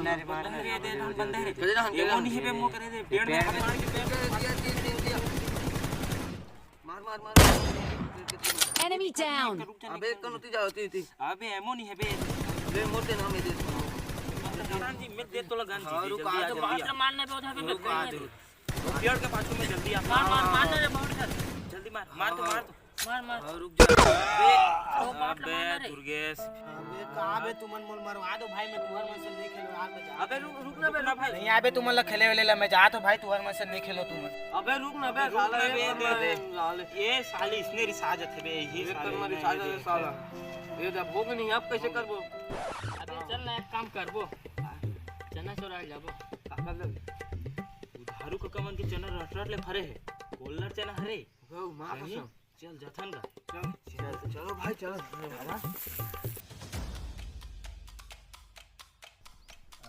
ना रे मार ये दे हम बंदा है चले हम ये नहीं है मो करे दे पेड़ में मार के दिया मार मार मार Enemy down. अबे कनोती जाती थी अबे एमो नहीं है बे ले मोटे नाम दे जान जी मैं दे तो लगा जी रुक आ जल्दी आ तो जल्दी बाहर आ मारने पे उठा के रुक आ दे पेड़ के पाछू में जल्दी आ मार मार मारने रे बहुत सर जल्दी मार मार तो मार मार रुक जा अबे दुर्गेश अबे कहां बे तुमन मोल मरवा दो भाई मैं तुहर में से नहीं खेलो यार मैं जा अबे रुक ना बे ना भाई नहीं आबे तुमन ला खेले वेले ला मैं जा तो भाई तुहर में से नहीं खेलो तुमन अबे रुक ना बे साला दे ये साली इसने रिसाजत है बे यही कर मारी साला साला ये जब भोग नहीं अब कैसे करबो अबे चल ना एक काम करबो चना चोरा जाबो काका ले उधारू का कमन के चना रट ले फरे है कोल्लर चना हरे गौ मां कसम चल जथन का चलो भाई चलो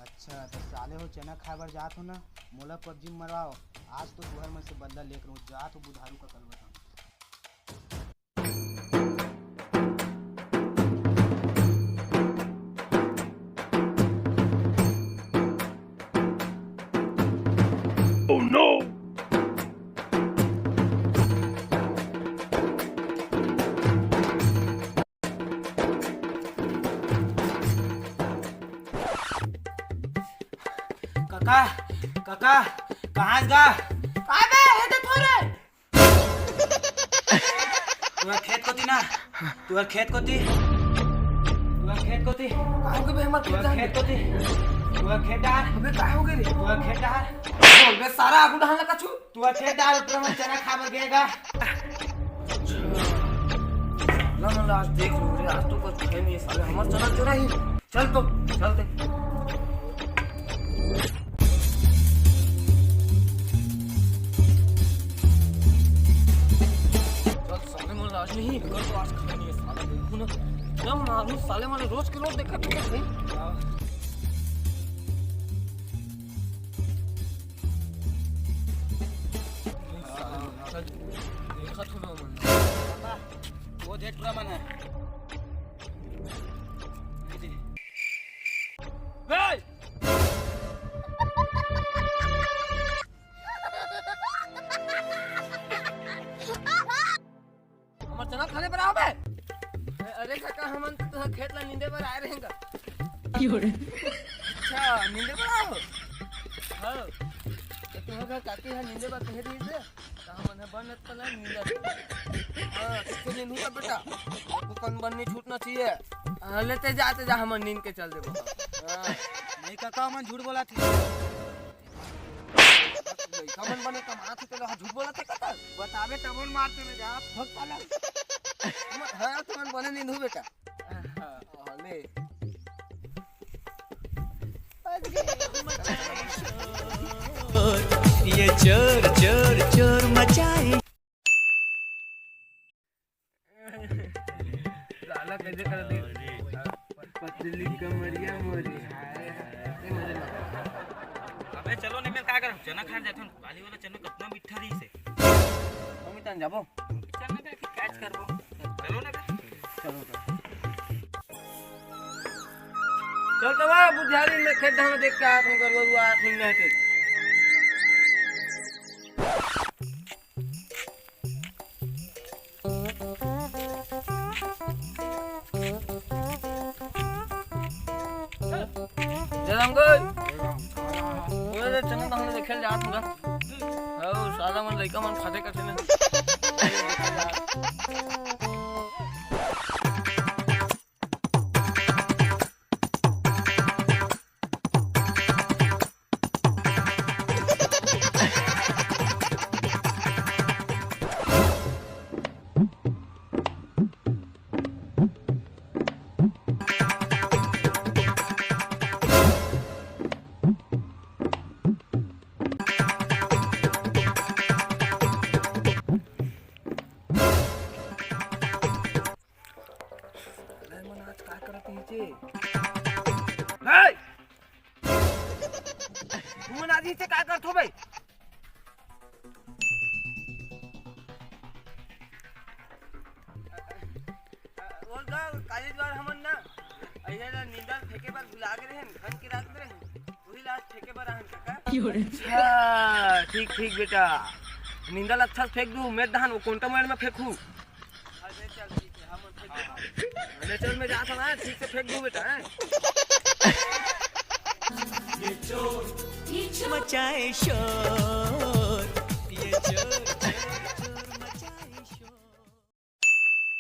अच्छा तो साले हो चना खाए बर जात हो ना मोला पबजी मरवाओ आज तो तुहर में से बदला लेकर हो जा तो बुधारू का कल बताऊं काका काका कहां गा अबे हेटे थोरे तुहर खेत कोती ना तुहर खेत कोती काहे के बे हमर तुहर खेत डाल अबे काहे हो गए रे तुहर खेत डाल बोल बे सारा आगु ढाल लगा छु तुहर खेत डाल ऊपर हम चना खा बर गएगा ना ना आज देख लो रे आज तो कुछ है नहीं साले हमर चना चोरा ही चल तो चलते चल साले मोर आज नहीं कर तो आज खानी है साला देखो ना जब मारू साले मारे रोज के रोज देखा तो भाई देखा तो ना मन वो देख पूरा मन है हमर चना खाने पर आओ बे अरे काका हमन तो खेत ला नींदे पर आए रहेंगे अच्छा नींदे पर आओ हां तो तुम्हारा काकी है नींदे पर कह दी से हमन बनत तो नींदा हां तो नींद हुआ बेटा को कन बननी छूटना चाहिए लेते जाते जा हमन नींद के चल देबो हां नहीं काका मन झूठ बोला थी कमन बने का माथे पे झूठ बोला थे काका बतावे तब मारते में जा भग पाला हां तुमन बने नींद हुआ बेटा ले ये चोर चोर चोर मचाए साला कैसे कर दे पतली कमरिया मोरी अबे चलो नहीं मैं का कर चना खान जाथन वाली वाला चना कितना मिठा रही से मम्मी तन जाबो चना का कैच करबो चलो ना चलो चल तो भाई बुझारी में खेत हम देख के आत में करबो आत नहीं रहते जरंगल ओए चना तो हमने खेल जात होगा ओ सादा मन लइका मन खाते करते ना तुम आदि से क्या करत हो भाई और कॉलेज वाला हमन ना ऐसे नींदर फेंके पर भुला गए हैं खन के रात में अच्छा ठीक ठीक बेटा निंदल अच्छा से फेंक दू मैं धान वो कोंटा मार में फेंकू नेचर में जाता ना ठीक से फेंक दू बेटा हैं? मचाए शोर ये चोर चोर मचाए शोर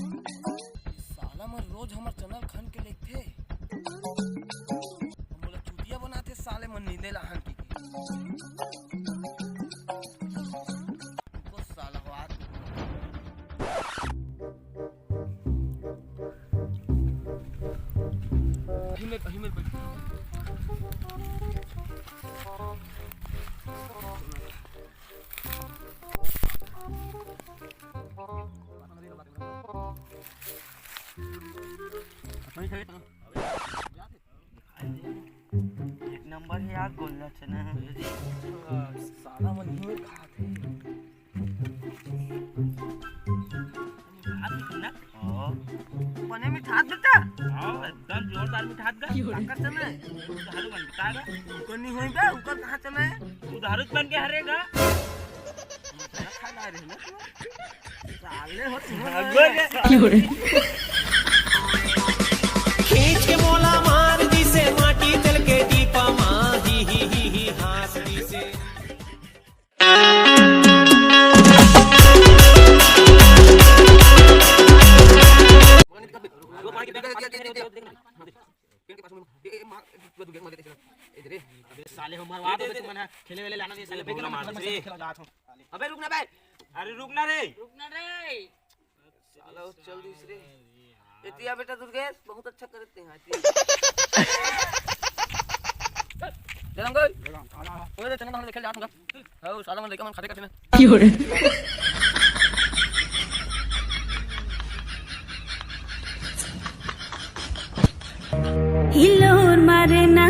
साला मन रोज हमर चैनल खान के लिखथे मोला चुतिया बनाथे साले मन नींदे लहन की को साला हो आज हिमें बैठ एक नंबर है यार गोल्ला चना साला मन हिमें खाथे पने में ठात बेटा एकदम जोरदार मिठात गा काकर चले दारू बन का गा ऊपर नहीं होएगा ऊपर कहाँ चले तू दारू बन के हरेगा खा ला रहे ना साले हो खींच के मोला मार दी से माटी तल के दीपा माँ ही हास दी से साले हो मरवा दो तुम ना खेले वेले लाना नहीं साले फेंक लो मार दे अबे रुक ना बे अरे रुक ना रे साला जल्दी से एतिया बेटा दुर्गेश बहुत अच्छा करते हैं जरंग ओए चंगा हम खेल जाऊंगा हां साला मन लेके मन खाते करते ना हिलोर मारे ना